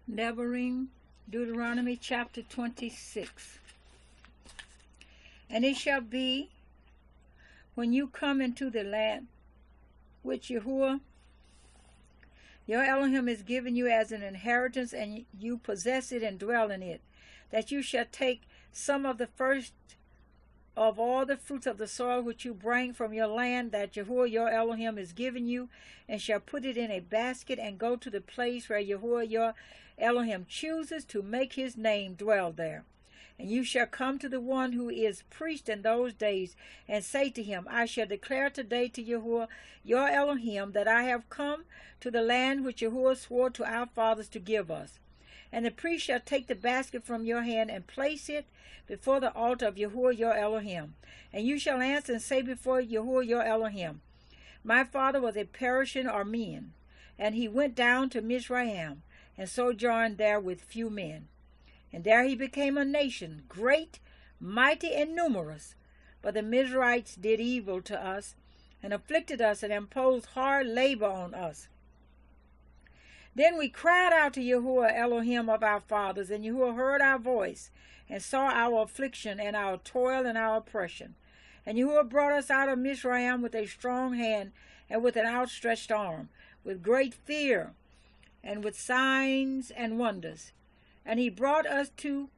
Nevarim, Deuteronomy chapter 26. And it shall be, when you come into the land which Yahuwah your Elohim is giving you as an inheritance, and you possess it and dwell in it, that you shall take some of the first of all the fruits of the soil which you bring from your land that Yahuwah your Elohim is giving you, and shall put it in a basket, and go to the place where Yahuwah your Elohim chooses to make his name dwell there. And you shall come to the one who is priest in those days, and say to him, I shall declare today to Yahuwah your Elohim that I have come to the land which Yahuwah swore to our fathers to give us. And the priest shall take the basket from your hand, and place it before the altar of Yahuwah your Elohim. And you shall answer and say before Yahuwah your Elohim, my father was a Persian Aramean, and he went down to Mizraim, and sojourned there with few men. And there he became a nation, great, mighty, and numerous. But the Mizrahites did evil to us, and afflicted us, and imposed hard labor on us. Then we cried out to Yahuwah Elohim of our fathers, and Yahuwah heard our voice, and saw our affliction, and our toil, and our oppression. And Yahuwah brought us out of Mizraim with a strong hand, and with an outstretched arm, with great fear, and with signs and wonders. And he brought us to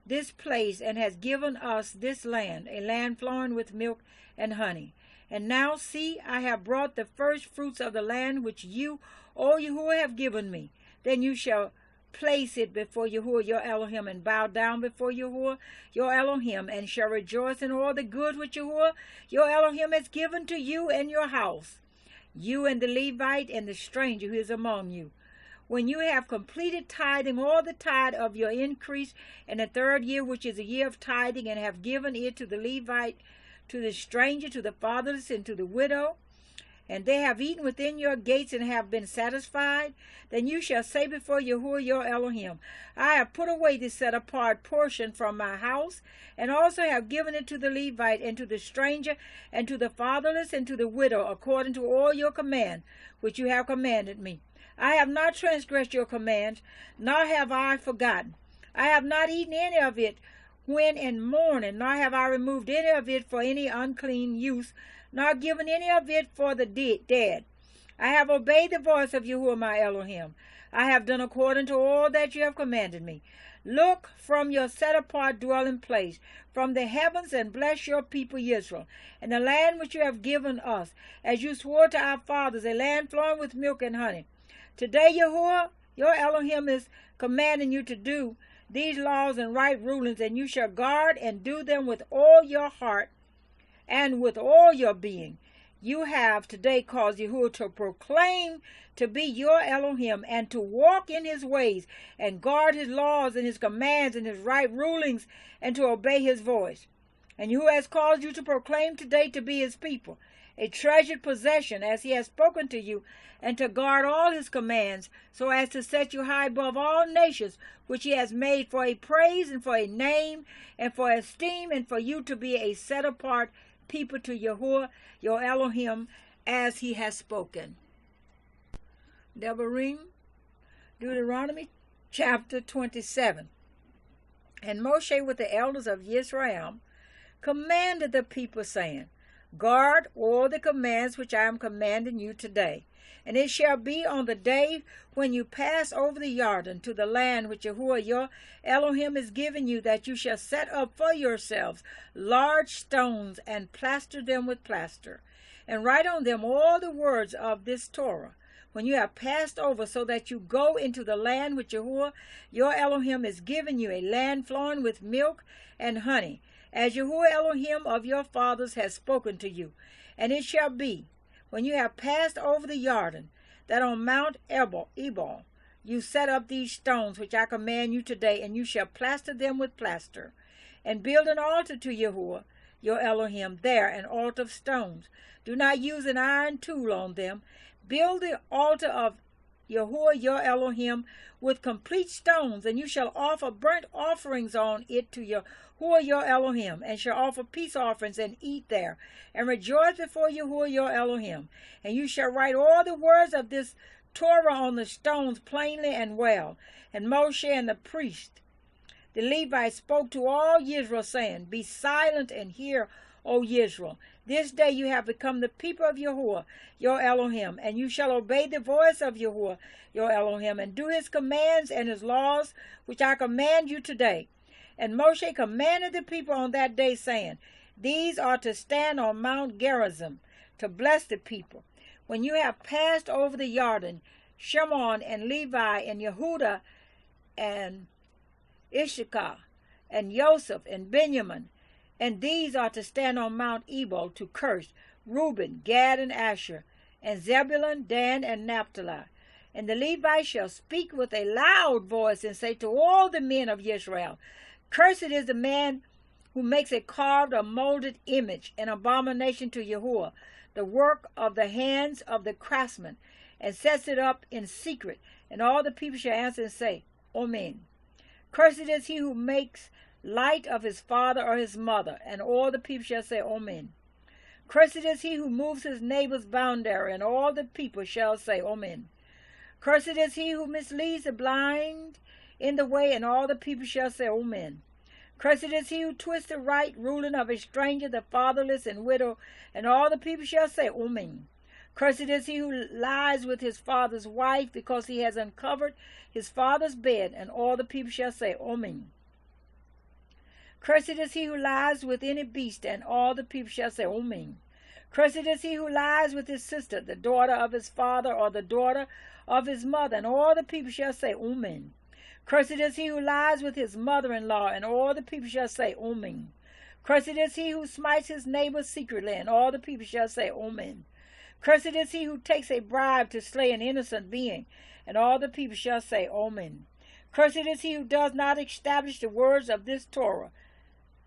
this place, and has given us this land, a land flowing with milk and honey. And now see, I have brought the first fruits of the land which you, O Yahuwah, have given me. Then you shall place it before Yahuwah your Elohim, and bow down before Yahuwah your Elohim, and shall rejoice in all the good which Yahuwah your Elohim has given to you and your house, you and the Levite and the stranger who is among you. When you have completed tithing all the tithe of your increase in the 3rd year, which is a year of tithing, and have given it to the Levite, to the stranger, to the fatherless, and to the widow, and they have eaten within your gates and have been satisfied, then you shall say before Yahuwah your Elohim, I have put away this set-apart portion from my house, and also have given it to the Levite, and to the stranger, and to the fatherless, and to the widow, according to all your command, which you have commanded me. I have not transgressed your commands, nor have I forgotten. I have not eaten any of it when in mourning, nor have I removed any of it for any unclean use, nor given any of it for the dead. I have obeyed the voice of Yahuwah my Elohim. I have done according to all that you have commanded me. Look from your set-apart dwelling place, from the heavens, and bless your people Israel, and the land which you have given us, as you swore to our fathers, a land flowing with milk and honey. Today Yahuwah your Elohim is commanding you to do these laws and right rulings, and you shall guard and do them with all your heart and with all your being. You have today caused Yahuwah to proclaim to be your Elohim, and to walk in his ways, and guard his laws and his commands and his right rulings, and to obey his voice. And Yahuwah has caused you to proclaim today to be his people, a treasured possession, as he has spoken to you, and to guard all his commands, so as to set you high above all nations, which he has made for a praise, and for a name, and for esteem, and for you to be a set-apart people to Yahuwah your Elohim, as he has spoken. Devarim, Deuteronomy chapter 27. And Moshe with the elders of Israel commanded the people, saying, Guard all the commands which I am commanding you today. And it shall be on the day when you pass over the Jordan to the land which Yahuwah your Elohim is giving you, that you shall set up for yourselves large stones, and plaster them with plaster, and write on them all the words of this Torah, when you have passed over, so that you go into the land which Yahuwah your Elohim is giving you, a land flowing with milk and honey, as Yahuwah Elohim of your fathers has spoken to you. And it shall be, when you have passed over the Jordan, that on Mount Ebal you set up these stones which I command you today, and you shall plaster them with plaster, and build an altar to Yahuwah your Elohim there, an altar of stones. Do not use an iron tool on them. Build the altar of Yahuwah your Elohim with complete stones, and you shall offer burnt offerings on it to Yahuwah your Elohim, and shall offer peace offerings, and eat there, and rejoice before Yahuwah your Elohim. And you shall write all the words of this Torah on the stones plainly and well. And Moshe and the priest, the Levites, spoke to all Israel, saying, Be silent and hear, O Israel. This day you have become the people of Yahuwah, your Elohim, and you shall obey the voice of Yahuwah, your Elohim, and do his commands and his laws, which I command you today. And Moshe commanded the people on that day, saying, These are to stand on Mount Gerizim, to bless the people. When you have passed over the Jordan, Shimon and Levi and Yehuda and Issachar and Joseph and Benjamin, and these are to stand on Mount Ebal to curse Reuben, Gad, and Asher, and Zebulun, Dan, and Naphtali. And the Levites shall speak with a loud voice and say to all the men of Israel, Cursed is the man who makes a carved or molded image, an abomination to Yahuwah, the work of the hands of the craftsman, and sets it up in secret. And all the people shall answer and say, Amen. Cursed is he who makes light of his father or his mother, and all the people shall say, Amen. Cursed is he who moves his neighbor's boundary, and all the people shall say, Amen. Cursed is he who misleads the blind in the way, and all the people shall say, Amen. Cursed is he who twists the right ruling of a stranger, the fatherless and widow, and all the people shall say, Amen. Cursed is he who lies with his father's wife, because he has uncovered his father's bed, and all the people shall say, Amen. Cursed is he who lies with any beast, and all the people shall say, Amen. Cursed is he who lies with his sister, the daughter of his father, or the daughter of his mother, and all the people shall say, Amen. Cursed is he who lies with his mother-in-law, and all the people shall say, Amen. Cursed is he who smites his neighbor secretly, and all the people shall say, Amen. Cursed is he who takes a bribe to slay an innocent being, and all the people shall say, Amen. Cursed is he who does not establish the words of this Torah,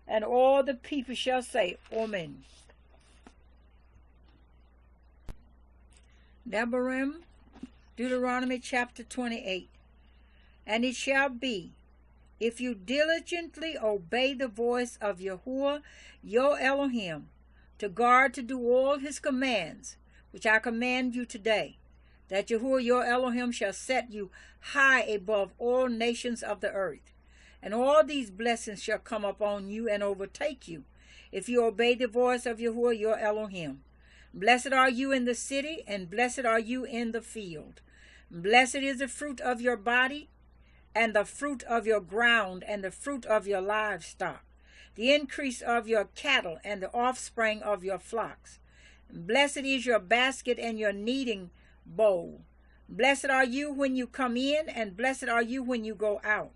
and all the people shall say, Amen. Devarim, Deuteronomy chapter 28. And it shall be, if you diligently obey the voice of Yahuwah your Elohim, to guard to do all his commands, which I command you today, that Yahuwah your Elohim shall set you high above all nations of the earth. And all these blessings shall come upon you and overtake you, if you obey the voice of Yahuwah your Elohim. Blessed are you in the city, and blessed are you in the field. Blessed is the fruit of your body, and the fruit of your ground, and the fruit of your livestock, the increase of your cattle, and the offspring of your flocks. Blessed is your basket and your kneading bowl. Blessed are you when you come in, and blessed are you when you go out.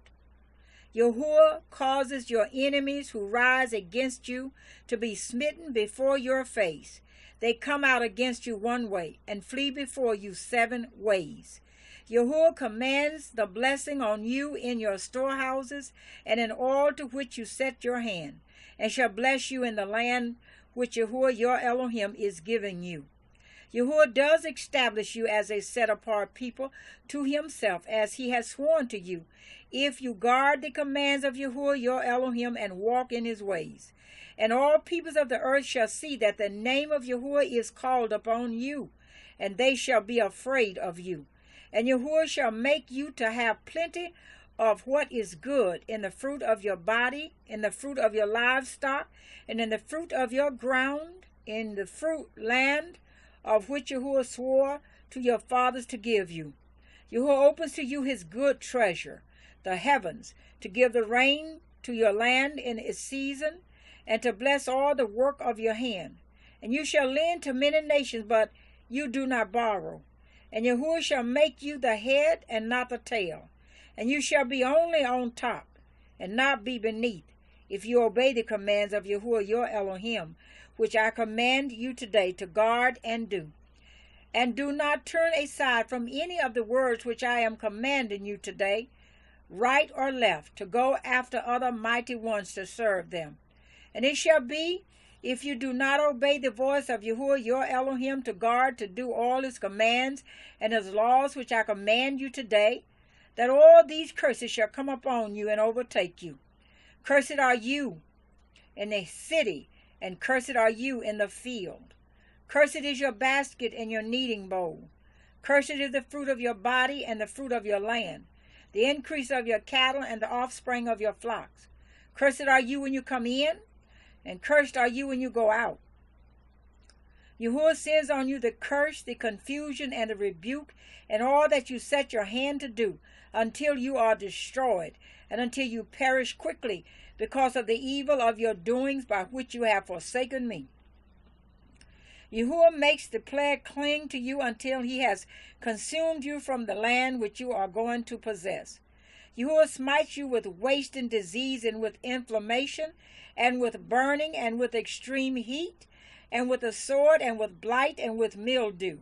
Yahuwah causes your enemies who rise against you to be smitten before your face. They come out against you one way, and flee before you 7 ways. Yahuwah commands the blessing on you in your storehouses, and in all to which you set your hand, and shall bless you in the land which Yahuwah your Elohim is giving you. Yahuwah does establish you as a set-apart people to himself, as he has sworn to you, if you guard the commands of Yahuwah your Elohim and walk in his ways. And all peoples of the earth shall see that the name of Yahuwah is called upon you, and they shall be afraid of you. And Yahuwah shall make you to have plenty of what is good in the fruit of your body, in the fruit of your livestock, and in the fruit of your ground, in the fruit land of which Yahuwah swore to your fathers to give you. Yahuwah opens to you his good treasure, the heavens, to give the rain to your land in its season, and to bless all the work of your hand. And you shall lend to many nations, but you do not borrow. And Yahuwah shall make you the head and not the tail. And you shall be only on top, and not be beneath, if you obey the commands of Yahuwah your Elohim, which I command you today to guard and do. And do not turn aside from any of the words which I am commanding you today, right or left, to go after other mighty ones to serve them. And it shall be, if you do not obey the voice of Yahuwah your Elohim to guard to do all his commands and his laws which I command you today, that all these curses shall come upon you and overtake you. Cursed are you in the city, and cursed are you in the field. Cursed is your basket and your kneading bowl. Cursed is the fruit of your body and the fruit of your land, the increase of your cattle and the offspring of your flocks. Cursed are you when you come in, and cursed are you when you go out. Yahuwah sends on you the curse, the confusion, and the rebuke, and all that you set your hand to do, until you are destroyed, and until you perish quickly, because of the evil of your doings by which you have forsaken me. Yahuwah makes the plague cling to you until he has consumed you from the land which you are going to possess. Yahuwah smites you with wasting disease, and with inflammation, and with burning, and with extreme heat, and with a sword, and with blight, and with mildew.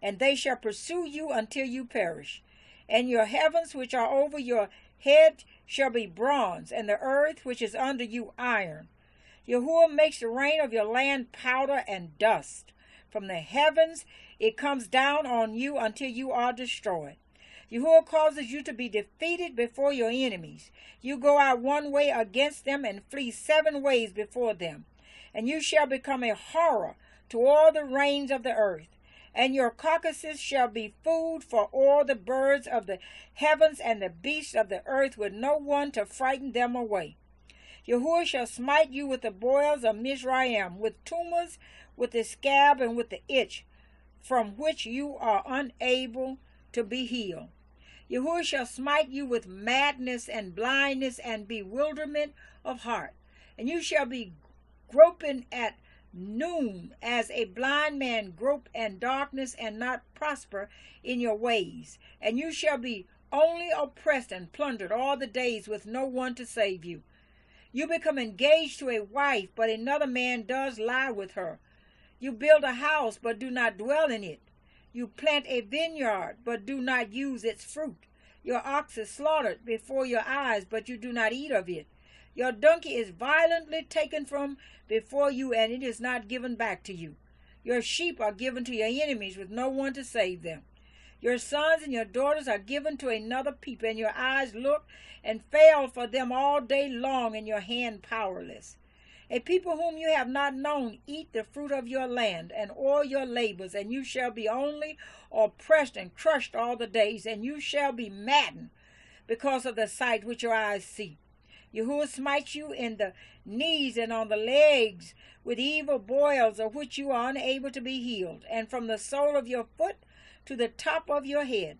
And they shall pursue you until you perish. And your heavens which are over your head shall be bronze, and the earth which is under you iron. Yahuwah makes the rain of your land powder and dust. From the heavens it comes down on you until you are destroyed. Yahuwah causes you to be defeated before your enemies. You go out one way against them, and flee 7 ways before them. And you shall become a horror to all the rains of the earth. And your carcasses shall be food for all the birds of the heavens and the beasts of the earth, with no one to frighten them away. Yahuwah shall smite you with the boils of Mizraim, with tumors, with the scab, and with the itch, from which you are unable to be healed. Yahuwah shall smite you with madness and blindness and bewilderment of heart. And you shall be groping at noon, as a blind man grope in darkness, and not prosper in your ways. And you shall be only oppressed and plundered all the days, with no one to save you. You become engaged to a wife, but another man does lie with her. You build a house, but do not dwell in it. You plant a vineyard, but do not use its fruit. Your ox is slaughtered before your eyes, but you do not eat of it. Your donkey is violently taken from before you, and it is not given back to you. Your sheep are given to your enemies, with no one to save them. Your sons and your daughters are given to another people, and your eyes look and fail for them all day long, and your hand powerless. A people whom you have not known eat the fruit of your land and all your labors, and you shall be only oppressed and crushed all the days, and you shall be maddened because of the sight which your eyes see. Yahuwah smites you in the knees and on the legs with evil boils, of which you are unable to be healed, and from the sole of your foot to the top of your head.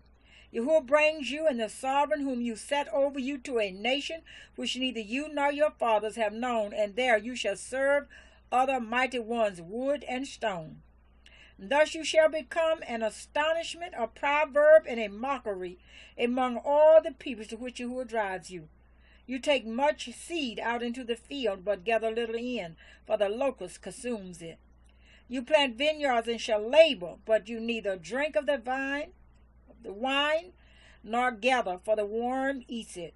Yahuwah brings you and the sovereign whom you set over you to a nation which neither you nor your fathers have known, and there you shall serve other mighty ones, wood and stone. Thus you shall become an astonishment, a proverb, and a mockery among all the peoples to which Yahuwah drives you. You take much seed out into the field, but gather little in, for the locust consumes it. You plant vineyards and shall labor, but you neither drink of the wine, nor gather, for the worm eats it.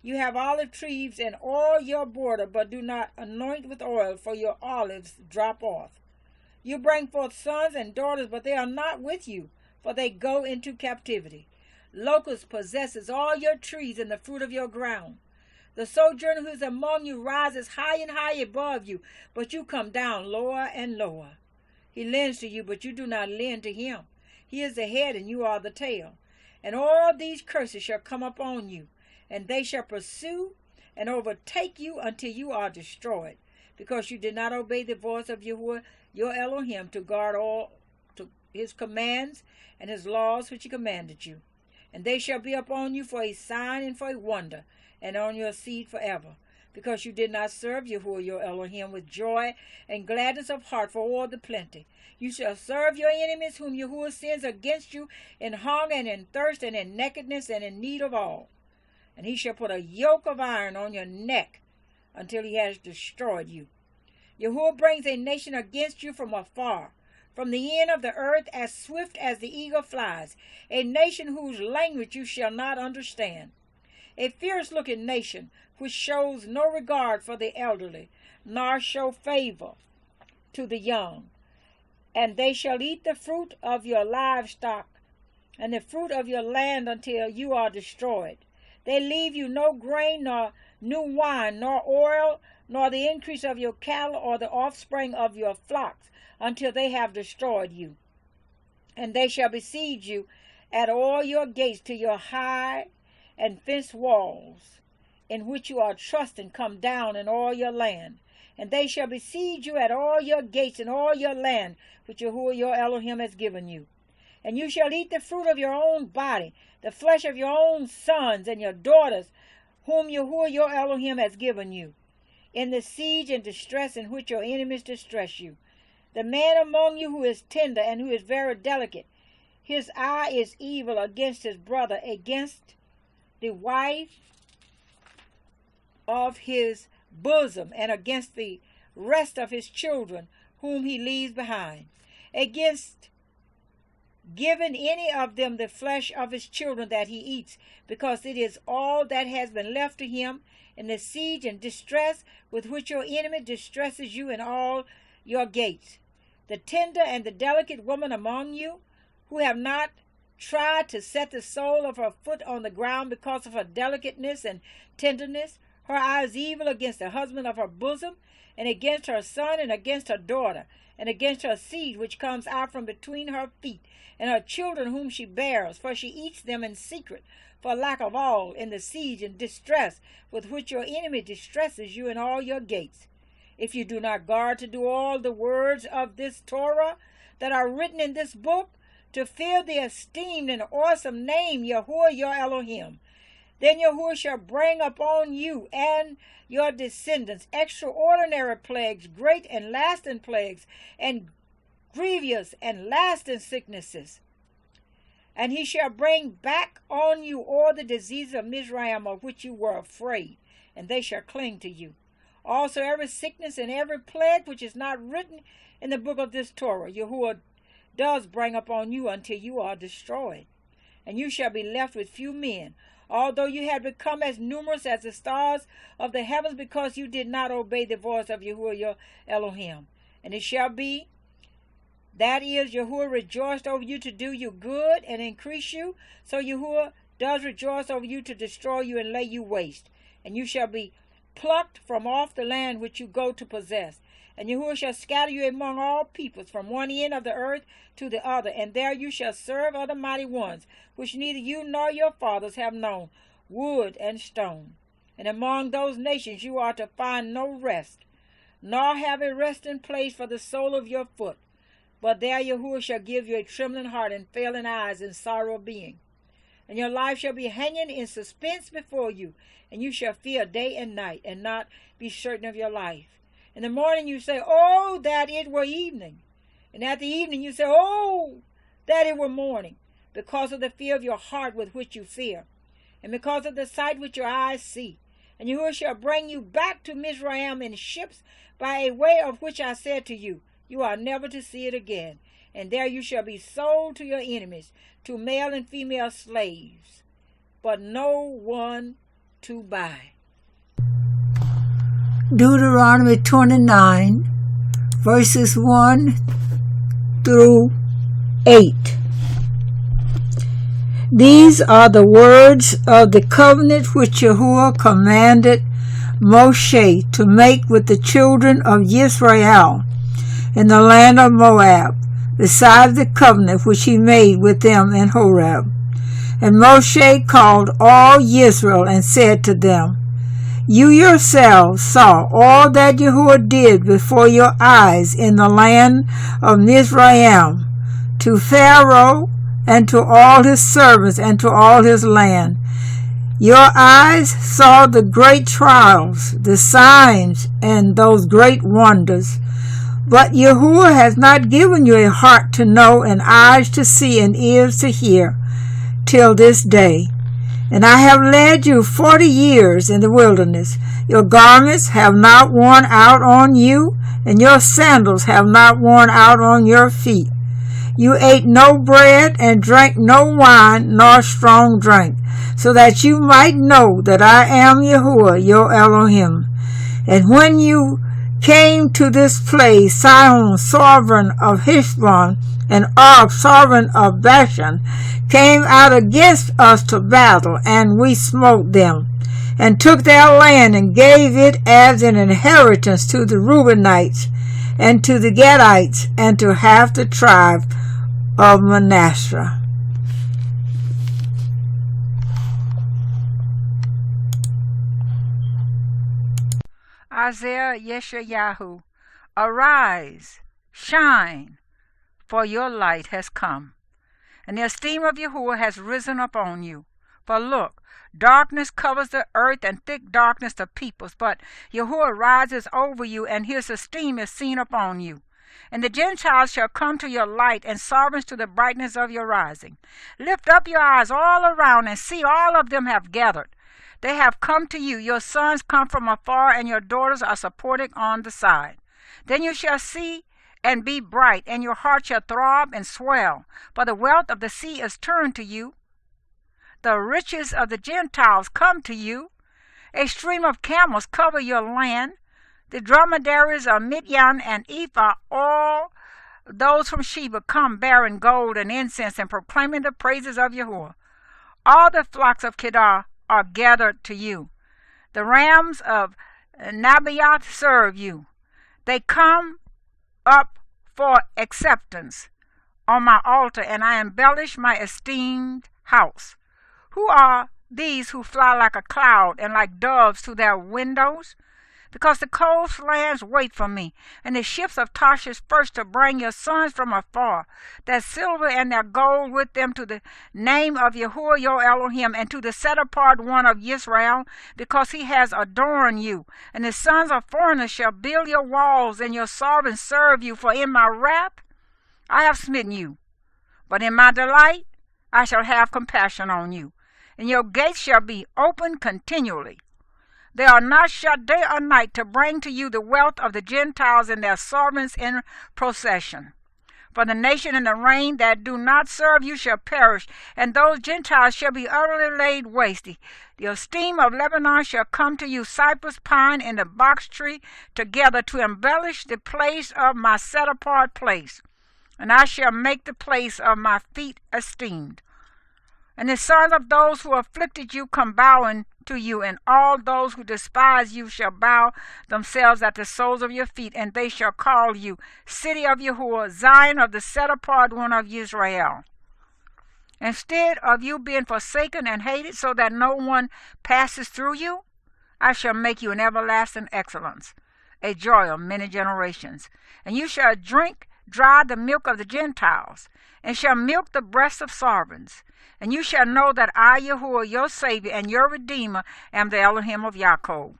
You have olive trees in all your border, but do not anoint with oil, for your olives drop off. You bring forth sons and daughters, but they are not with you, for they go into captivity. Locust possesses all your trees and the fruit of your ground. The sojourner who is among you rises high and high above you, but you come down lower and lower. He lends to you, but you do not lend to him. He is the head, and you are the tail. And all these curses shall come upon you, and they shall pursue and overtake you until you are destroyed, because you did not obey the voice of Yahuwah your Elohim to guard all to his commands and his laws which he commanded you. And they shall be upon you for a sign and for a wonder, and on your seed forever, because you did not serve Yahuwah your Elohim with joy and gladness of heart for all the plenty. You shall serve your enemies whom Yahuwah sends against you in hunger and in thirst and in nakedness and in need of all. And he shall put a yoke of iron on your neck until he has destroyed you. Yahuwah brings a nation against you from afar, from the end of the earth, as swift as the eagle flies, a nation whose language you shall not understand. A fierce-looking nation, which shows no regard for the elderly, nor show favor to the young. And they shall eat the fruit of your livestock, and the fruit of your land until you are destroyed. They leave you no grain, nor new wine, nor oil, nor the increase of your cattle, or the offspring of your flocks, until they have destroyed you. And they shall besiege you at all your gates to your high and fenced walls, in which you are trusting, come down in all your land. And they shall besiege you at all your gates in all your land, which Yahuwah your Elohim has given you. And you shall eat the fruit of your own body, the flesh of your own sons and your daughters, whom Yahuwah your Elohim has given you, in the siege and distress in which your enemies distress you. The man among you who is tender and who is very delicate, his eye is evil against his brother, against the wife of his bosom, and against the rest of his children whom he leaves behind, against giving any of them the flesh of his children that he eats, because it is all that has been left to him in the siege and distress with which your enemy distresses you in all your gates. The tender and the delicate woman among you, who have not tried to set the sole of her foot on the ground because of her delicateness and tenderness, her eye is evil against the husband of her bosom, and against her son, and against her daughter, and against her seed which comes out from between her feet, and her children whom she bears, for she eats them in secret, for lack of all, in the siege and distress with which your enemy distresses you in all your gates. If you do not guard to do all the words of this Torah that are written in this book, to fear the esteemed and awesome name Yahuwah your Elohim, then Yahuwah shall bring upon you and your descendants extraordinary plagues, great and lasting plagues, and grievous and lasting sicknesses. And he shall bring back on you all the diseases of Mizraim, of which you were afraid, and they shall cling to you. Also every sickness and every plague which is not written in the book of this Torah, Yahuwah does bring upon you until you are destroyed. And you shall be left with few men, although you have become as numerous as the stars of the heavens, because you did not obey the voice of Yahuwah your Elohim. And it shall be, that is, Yahuwah rejoiced over you to do you good and increase you, so Yahuwah does rejoice over you to destroy you and lay you waste. And you shall be plucked from off the land which you go to possess. And Yahuwah shall scatter you among all peoples, from one end of the earth to the other, and there you shall serve other mighty ones, which neither you nor your fathers have known, wood and stone. And among those nations you are to find no rest, nor have a resting place for the sole of your foot. But there Yahuwah shall give you a trembling heart and failing eyes and sorrow of being. And your life shall be hanging in suspense before you, and you shall fear day and night, and not be certain of your life. In the morning you say, oh, that it were evening. And at the evening you say, oh, that it were morning, because of the fear of your heart with which you fear, and because of the sight which your eyes see. And Yahuwah shall bring you back to Mizraim in ships by a way of which I said to you, you are never to see it again. And there you shall be sold to your enemies, to male and female slaves, but no one to buy. Deuteronomy 29, verses 1 through 8. These are the words of the covenant which Yahuwah commanded Moshe to make with the children of Israel in the land of Moab, besides the covenant which he made with them in Horeb. And Moshe called all Israel and said to them, you yourselves saw all that Yahuwah did before your eyes in the land of Mizraim, to Pharaoh and to all his servants and to all his land. Your eyes saw the great trials, the signs, and those great wonders. But Yahuwah has not given you a heart to know, and eyes to see, and ears to hear, till this day. And I have led you 40 years in the wilderness. Your garments have not worn out on you, and your sandals have not worn out on your feet. You ate no bread and drank no wine nor strong drink, so that you might know that I am Yahuwah your Elohim. And when you came to this place, Sihon, sovereign of Heshbon, and Og, sovereign of Bashan, came out against us to battle, and we smote them, and took their land, and gave it as an inheritance to the Reubenites, and to the Gadites, and to half the tribe of Manasseh. Isaiah Yeshayahu, arise, shine, for your light has come, and the esteem of Yahuwah has risen upon you. For look, darkness covers the earth, and thick darkness the peoples, but Yahuwah rises over you, and his esteem is seen upon you. And the Gentiles shall come to your light, and sovereigns to the brightness of your rising. Lift up your eyes all around, and see, all of them have gathered. They have come to you. Your sons come from afar, and your daughters are supporting on the side. Then you shall see and be bright, and your heart shall throb and swell. For the wealth of the sea is turned to you. The riches of the Gentiles come to you. A stream of camels cover your land. The dromedaries of Midian and Ephah, all those from Sheba, come bearing gold and incense and proclaiming the praises of Yahuwah. All the flocks of Kedar are gathered to you. The rams of Nabaioth serve you. They come up for acceptance on my altar, and I embellish my esteemed house. Who are these who fly like a cloud and like doves to their windows? Because the coastlands wait for me, and the ships of Tarshish first to bring your sons from afar, their silver and their gold with them, to the name of Yahuwah your Elohim, and to the set-apart one of Israel, because he has adorned you. And the sons of foreigners shall build your walls, and your servants serve you. For in my wrath I have smitten you, but in my delight I shall have compassion on you, and your gates shall be open continually. They are not shut day or night to bring to you the wealth of the Gentiles and their servants in procession. For the nation and the reign that do not serve you shall perish, and those Gentiles shall be utterly laid waste. The esteem of Lebanon shall come to you, cypress, pine, and the box tree together, to embellish the place of my set-apart place. And I shall make the place of my feet esteemed. And the sons of those who afflicted you come bowing to you, and all those who despise you shall bow themselves at the soles of your feet, and they shall call you City of Yahuwah, Zion of the set-apart one of Israel. Instead of you being forsaken and hated, so that no one passes through you, I shall make you an everlasting excellence, a joy of many generations. And you shall drink dry the milk of the Gentiles, and shall milk the breasts of sovereigns. And you shall know that I, Yahuwah, your Savior and your Redeemer, am the Elohim of Yaakov.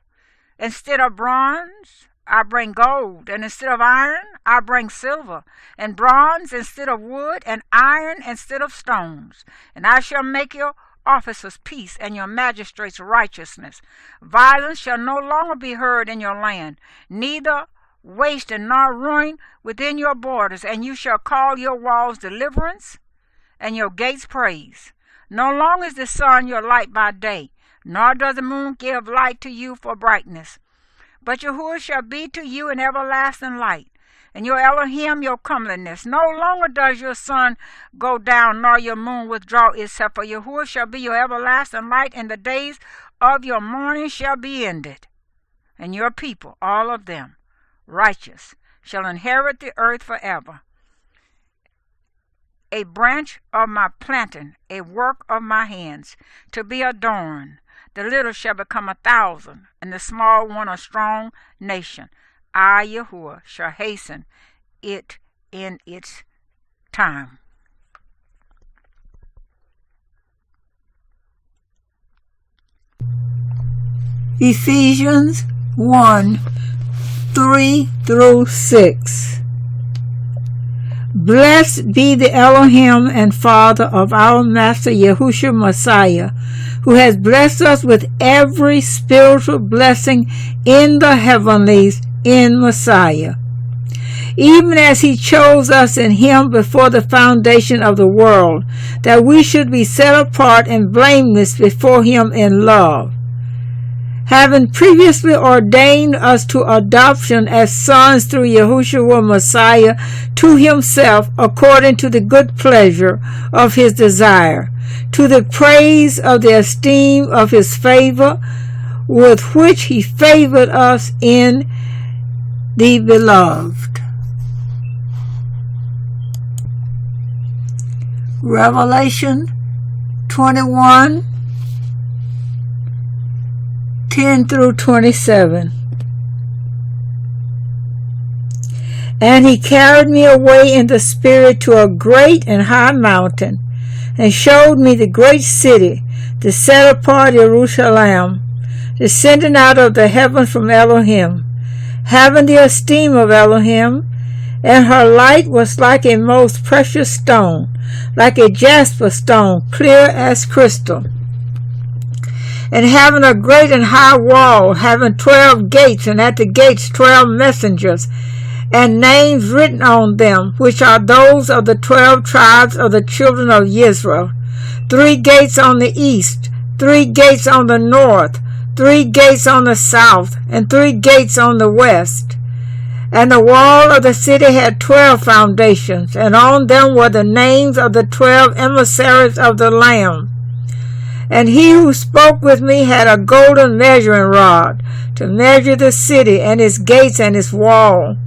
Instead of bronze, I bring gold, and instead of iron, I bring silver, and bronze instead of wood, and iron instead of stones. And I shall make your officers peace, and your magistrates righteousness. Violence shall no longer be heard in your land, neither waste and nor ruin within your borders. And you shall call your walls deliverance, and your gates praise. No longer is the sun your light by day, nor does the moon give light to you for brightness. But Yahuwah shall be to you an everlasting light, and your Elohim your comeliness. No longer does your sun go down, nor your moon withdraw itself, for Yahuwah shall be your everlasting light, and the days of your mourning shall be ended. And your people, all of them, righteous, shall inherit the earth forever. A branch of my planting, a work of my hands, to be adorned. The little shall become 1,000, and the small one a strong nation. I, Yahuwah, shall hasten it in its time. Ephesians 1:3-6. Blessed be the Elohim and Father of our Master Yahushua Messiah, who has blessed us with every spiritual blessing in the heavenlies in Messiah, even as he chose us in him before the foundation of the world, that we should be set apart and blameless before him in love, having previously ordained us to adoption as sons through Yahushua Messiah to himself, according to the good pleasure of his desire, to the praise of the esteem of his favor, with which he favored us in the beloved. Revelation 21, 10 through 27. And he carried me away in the spirit to a great and high mountain, and showed me the great city, the set apart Jerusalem, descending out of the heaven from Elohim, having the esteem of Elohim, and her light was like a most precious stone, like a jasper stone, clear as crystal. And having a great and high wall, having 12 gates, and at the gates 12 messengers, and names written on them, which are those of the 12 tribes of the children of Israel. 3 gates on the east, 3 gates on the north, 3 gates on the south, and 3 gates on the west. And the wall of the city had 12 foundations, and on them were the names of the 12 emissaries of the Lamb. And he who spoke with me had a golden measuring rod to measure the city and its gates and its wall.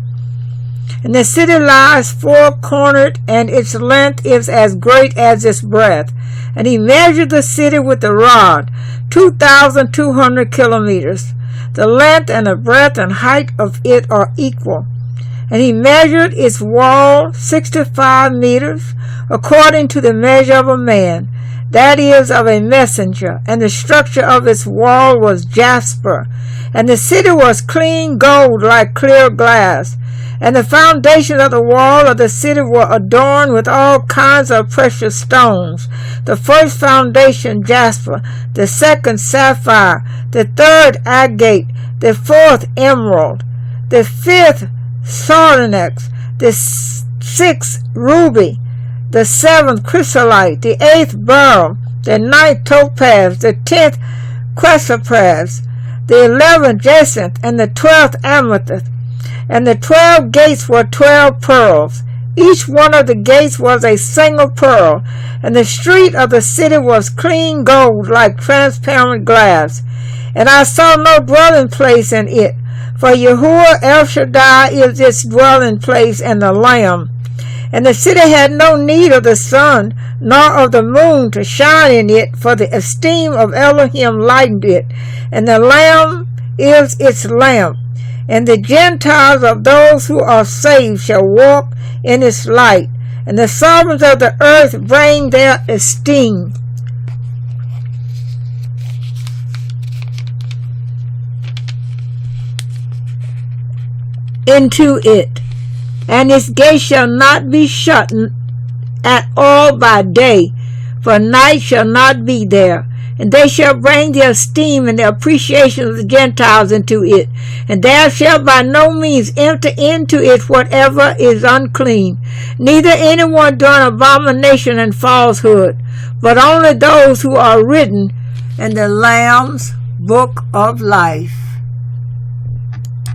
And the city lies 4-cornered, and its length is as great as its breadth. And he measured the city with the rod, 2,200 kilometers. The length and the breadth and height of it are equal. And he measured its wall 65 meters, according to the measure of a man, that is, of a messenger. And the structure of its wall was jasper, and the city was clean gold like clear glass. And the foundations of the wall of the city were adorned with all kinds of precious stones. The first foundation jasper, the second sapphire, the third agate, the fourth emerald, the fifth sardonyx, the sixth ruby, the seventh chrysolite, the eighth beryl, the ninth topaz, the 10th chrysoprase, the 11th jacinth, and the 12th amethyst. And the 12 gates were 12 pearls. Each one of the gates was a single pearl, and the street of the city was clean gold like transparent glass. And I saw no dwelling place in it, for Yahuwah El Shaddai is its dwelling place, and the Lamb. And the city had no need of the sun, nor of the moon to shine in it, for the esteem of Elohim lightened it, and the Lamb is its lamp. And the Gentiles of those who are saved shall walk in its light, and the sovereigns of the earth bring their esteem into it. And its gates shall not be shut at all by day, for night shall not be there. And they shall bring their esteem and the appreciation of the Gentiles into it. And there shall by no means enter into it whatever is unclean, neither anyone doing abomination and falsehood, but only those who are written in the Lamb's book of life.